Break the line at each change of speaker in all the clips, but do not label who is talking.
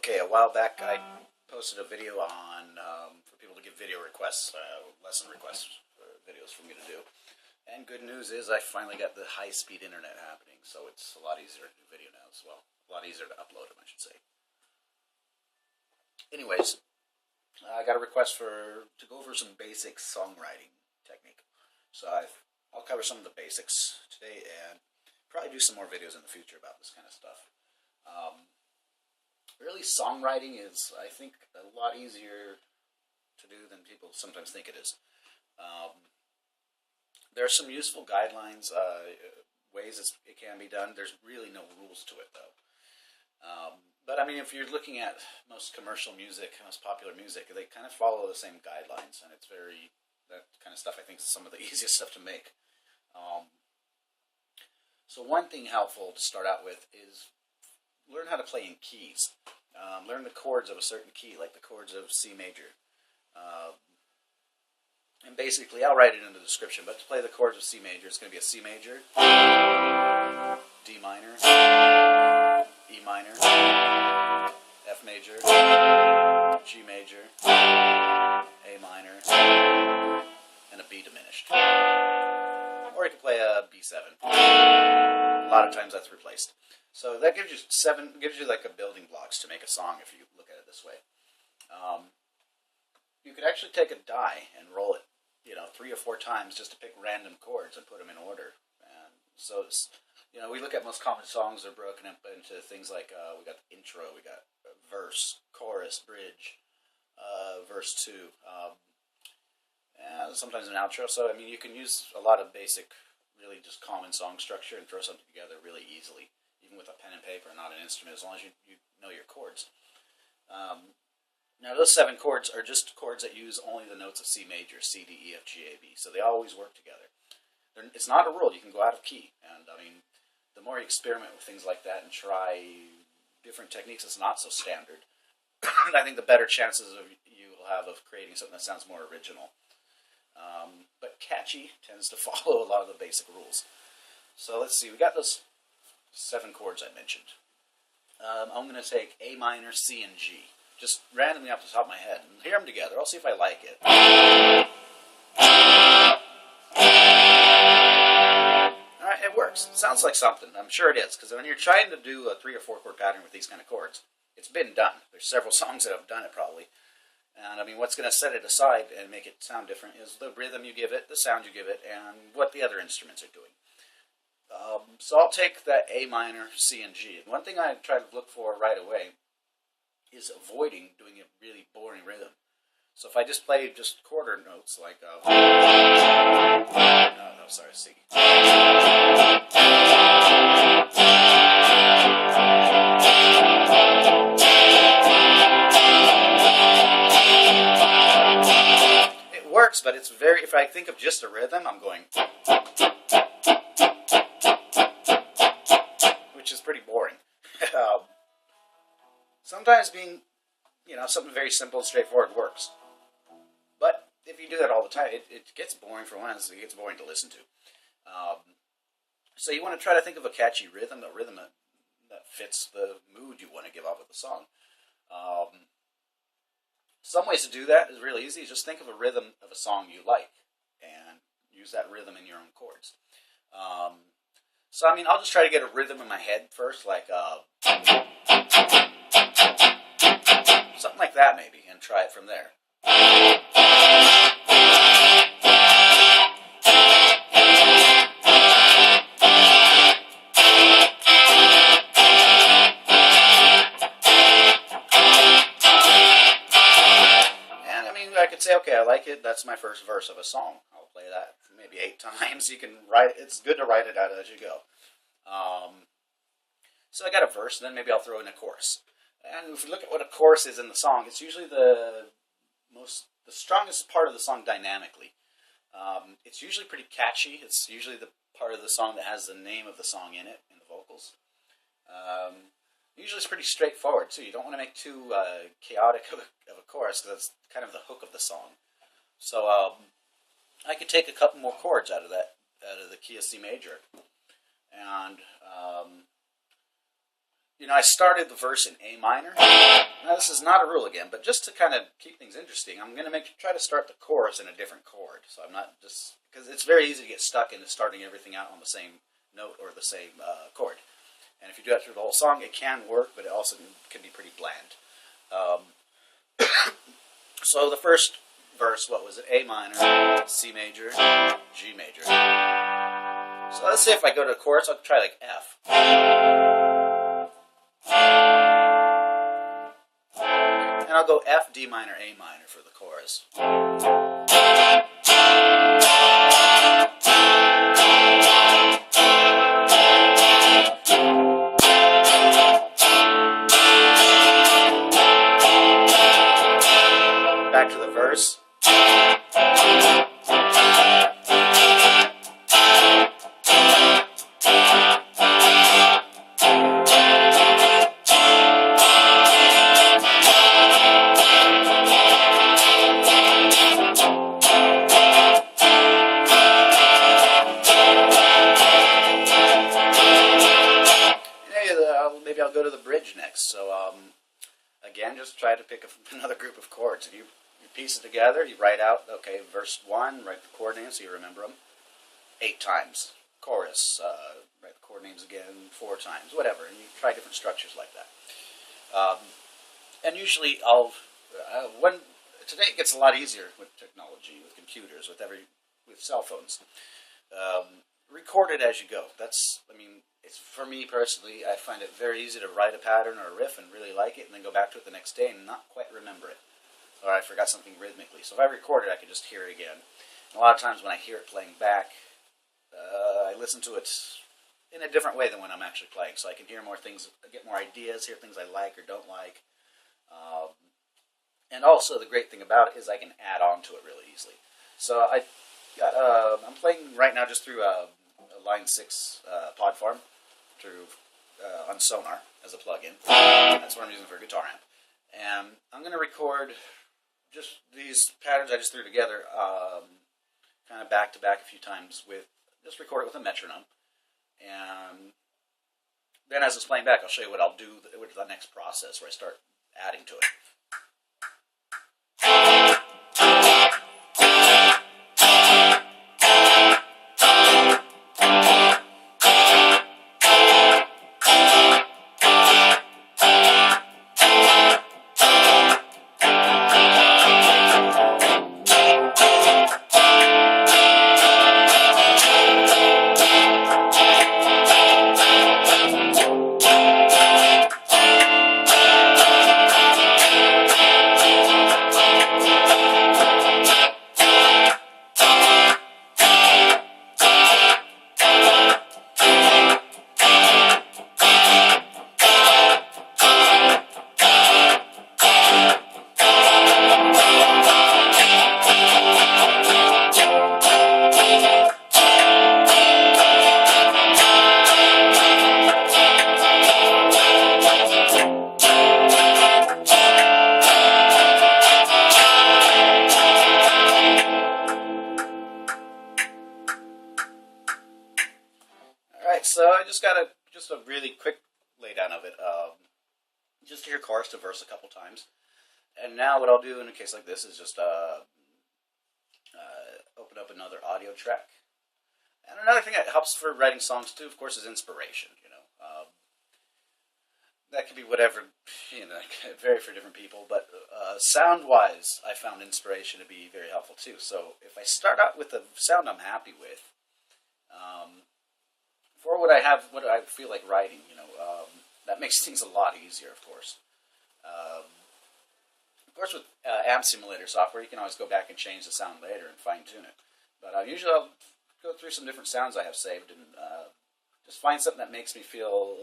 Okay, a while back I posted a video on for people to give video requests, lesson requests, videos for me to do. And good news is I finally got the high-speed internet happening, so it's a lot easier to do video now as well. A lot easier to upload them, I should say. Anyways, I got a request to go over some basic songwriting technique. So I'll cover some of the basics today and probably do some more videos in the future about this kind of stuff. Really, songwriting is, I think, a lot easier to do than people sometimes think it is. There are some useful guidelines, ways it can be done. There's really no rules to it, though. But, I mean, if you're looking at most commercial music, most popular music, they kind of follow the same guidelines, and it's that kind of stuff I think is some of the easiest stuff to make. So one thing helpful to start out with is learn how to play in keys. Learn the chords of a certain key, like the chords of C major. And basically, I'll write it in the description, but to play the chords of C major, it's going to be a C major, D minor, E minor, F major, G major, A minor, and a B diminished. Or you can play a B7. A lot of times that's replaced. So that gives you like a building blocks to make a song if you look at it this way. You could actually take a die and roll it, 3 or 4 times just to pick random chords and put them in order. And so, we look at most common songs, they're broken up into things like, we got the intro, we got verse, chorus, bridge, verse 2, and sometimes an outro. So, I mean, you can use a lot of basic, really just common song structure and throw something together really easily, even with a pen and paper, not an instrument, as long as you know your chords. Now, those 7 chords are just chords that use only the notes of C major, C, D, E, F, G, A, B. So they always work together. It's not a rule. You can go out of key. And, I mean, the more you experiment with things like that and try different techniques, it's not so standard. I think the better chances you will have of creating something that sounds more original. But catchy tends to follow a lot of the basic rules. So let's see. We got those 7 chords I mentioned. I'm going to take A minor, C, and G. Just randomly off the top of my head. And hear them together. I'll see if I like it. Alright, it works. It sounds like something. I'm sure it is. Because when you're trying to do a 3 or 4 chord pattern with these kind of chords, it's been done. There's several songs that have done it probably. And I mean, what's going to set it aside and make it sound different is the rhythm you give it, the sound you give it, and what the other instruments are doing. So I'll take that A minor, C, and G. And one thing I try to look for right away is avoiding doing a really boring rhythm. So if I just play just quarter notes like C. It works, but it's if I think of just a rhythm, I'm going, which is pretty boring. Sometimes being, something very simple and straightforward works. But if you do that all the time, it gets boring for one, and it gets boring to listen to. So you want to try to think of a catchy rhythm, a rhythm that fits the mood you want to give off with the song. Some ways to do that is really easy. Just think of a rhythm of a song you like, and use that rhythm in your own chords. So, I mean, I'll just try to get a rhythm in my head first, like something like that maybe, and try it from there. And, I mean, I could say, okay, I like it, that's my first verse of a song. I'll play that maybe 8 times. You can write it. It's good to write it out as you go. So I got a verse, and then maybe I'll throw in a chorus. And if you look at what a chorus is in the song, it's usually the strongest part of the song dynamically. It's usually pretty catchy. It's usually the part of the song that has the name of the song in it, in the vocals. Usually it's pretty straightforward, too. You don't want to make too chaotic of a chorus, because that's kind of the hook of the song. So I could take a couple more chords out of the key of C major. And, I started the verse in A minor, Now this is not a rule again, but just to kind of keep things interesting, I'm going to try to start the chorus in a different chord. So I'm not just, because it's very easy to get stuck into starting everything out on the same note or the same chord. And if you do that through the whole song, it can work, but it also can be pretty bland. So the first verse, what was it? A minor, C major, G major. So let's say if I go to the chorus, I'll try like F. And I'll go F, D minor, A minor for the chorus. Back to the verse. Maybe I'll go to the bridge next. So again, just try to pick another group of chords. If you piece it together, you write out, okay, verse 1, write the chord names so you remember them 8 times. Chorus, write the chord names again 4 times, whatever. And you try different structures like that. And usually today it gets a lot easier with technology, with computers, with cell phones. Record it as you go. It's for me personally, I find it very easy to write a pattern or a riff and really like it and then go back to it the next day and not quite remember it. Or I forgot something rhythmically. So if I record it, I can just hear it again. And a lot of times when I hear it playing back, I listen to it in a different way than when I'm actually playing. So I can hear more things, get more ideas, hear things I like or don't like. And also the great thing about it is I can add on to it really easily. So I'm playing right now just through a Line 6 pod farm on Sonar as a plugin. That's what I'm using for a guitar amp. And I'm going to record just these patterns I just threw together kind of back to back a few times just record it with a metronome. And then as it's playing back, I'll show you what I'll do with the next process where I start adding to it. So I just got a really quick laydown of it, just to hear chorus to verse a couple times. And now what I'll do in a case like this is just open up another audio track. And another thing that helps for writing songs too, of course, is inspiration. That could be whatever, it vary for different people. But sound-wise, I found inspiration to be very helpful too. So if I start out with a sound I'm happy with, for what I feel like writing, that makes things a lot easier, of course. Of course, with amp simulator software, you can always go back and change the sound later and fine-tune it. But usually I'll go through some different sounds I have saved and just find something that makes me feel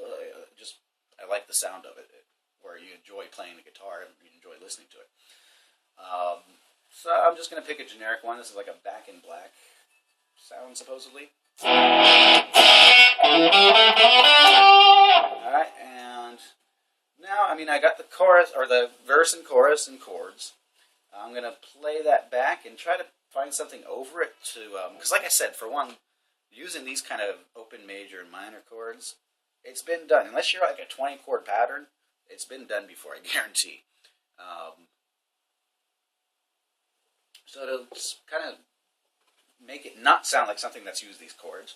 I like the sound of it, where you enjoy playing the guitar and you enjoy listening to it. So I'm just going to pick a generic one. This is like a Back in Black sound, supposedly. Alright, and now, I got the chorus, or the verse and chorus and chords. I'm going to play that back and try to find something over it because like I said, for one, using these kind of open major and minor chords, it's been done. Unless you're like a 20 chord pattern, it's been done before, I guarantee. So to kind of make it not sound like something that's used these chords,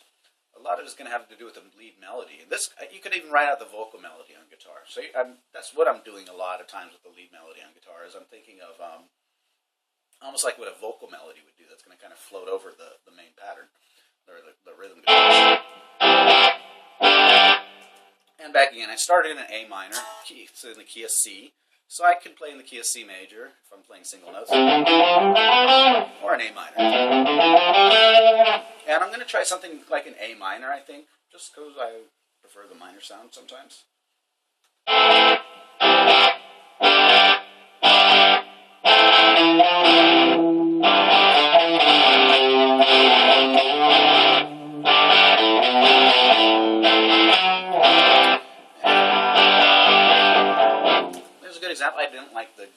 a lot of it is going to have to do with the lead melody. And this, you could even write out the vocal melody on guitar. So that's what I'm doing a lot of times with the lead melody on guitar, is I'm thinking of almost like what a vocal melody would do. That's going to kind of float over the main pattern, or the rhythm guitar. And back again, I started in an A minor key, so in the key of C. So I can play in the key of C major if I'm playing single notes, or an A minor. And I'm going to try something like an A minor, I think, just because I prefer the minor sound sometimes. Example, I didn't like the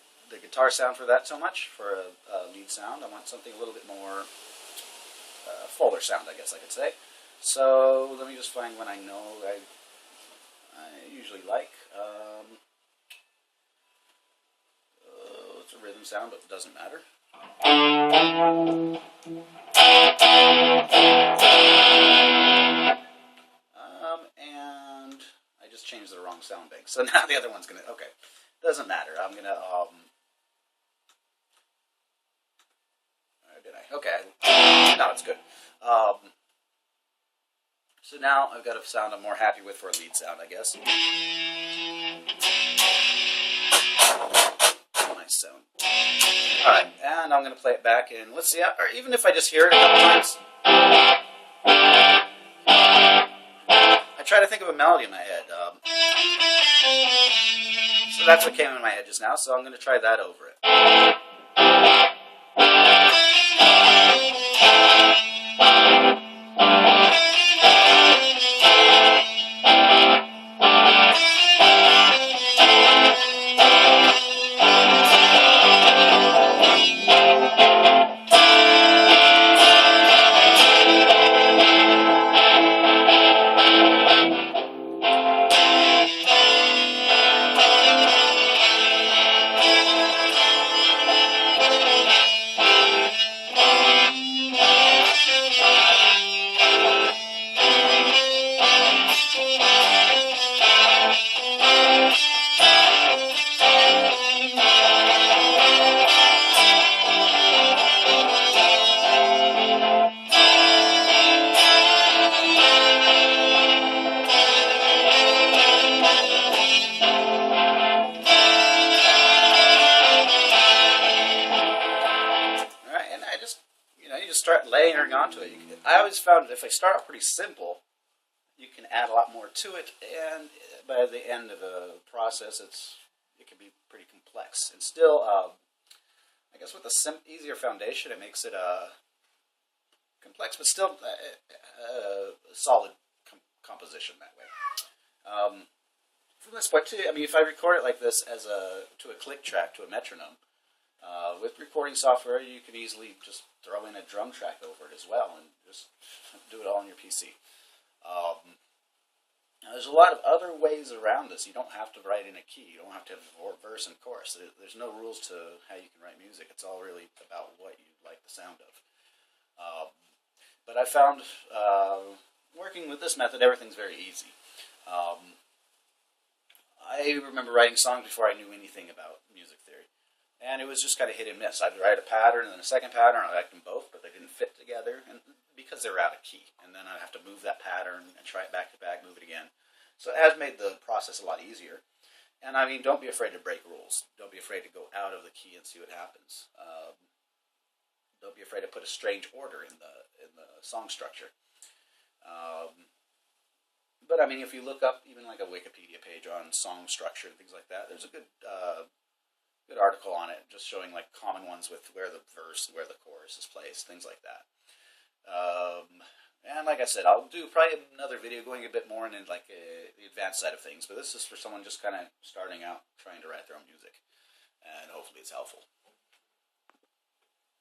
guitar sound for that so much, for a lead sound. I want something a little bit more fuller sound, I guess I could say. So let me just find one I know I usually like. It's a rhythm sound, but it doesn't matter. And I just changed the wrong sound bank. So now the other one's going to, okay. Doesn't matter. I'm going to, did I? Okay. Now it's good. So now I've got a sound I'm more happy with for a lead sound, I guess. Nice sound. Alright, and I'm going to play it back, and let's see, or even if I just hear it a couple times, I try to think of a melody in my head. So that's what came in my head just now, so I'm going to try that over it. Start layering onto it. I always found that if I start out pretty simple, you can add a lot more to it, and by the end of a process, it can be pretty complex. And still, I guess with a easier foundation, it makes it complex, but still a solid composition that way. From this point too, I mean, if I record it like this as to a click track, to a metronome, with recording software, you can easily just throw in a drum track over it as well, and just do it all on your PC. Now there's a lot of other ways around this. You don't have to write in a key. You don't have to have verse and chorus. There's no rules to how you can write music. It's all really about what you like the sound of. But I found working with this method, everything's very easy. I remember writing songs before I knew anything about music theory. And it was just kind of hit and miss. I'd write a pattern and then a second pattern. I liked them both, but they didn't fit together, and because they were out of key. And then I'd have to move that pattern and try it back to back, move it again. So it has made the process a lot easier. And I mean, don't be afraid to break rules. Don't be afraid to go out of the key and see what happens. Don't be afraid to put a strange order in the song structure. But I mean, if you look up even like a Wikipedia page on song structure and things like that, there's a good article on it, just showing like common ones with where the verse, where the chorus is placed, things like that. And like I said, I'll do probably another video going a bit more into like the advanced side of things, but this is for someone just kind of starting out, trying to write their own music, and hopefully it's helpful.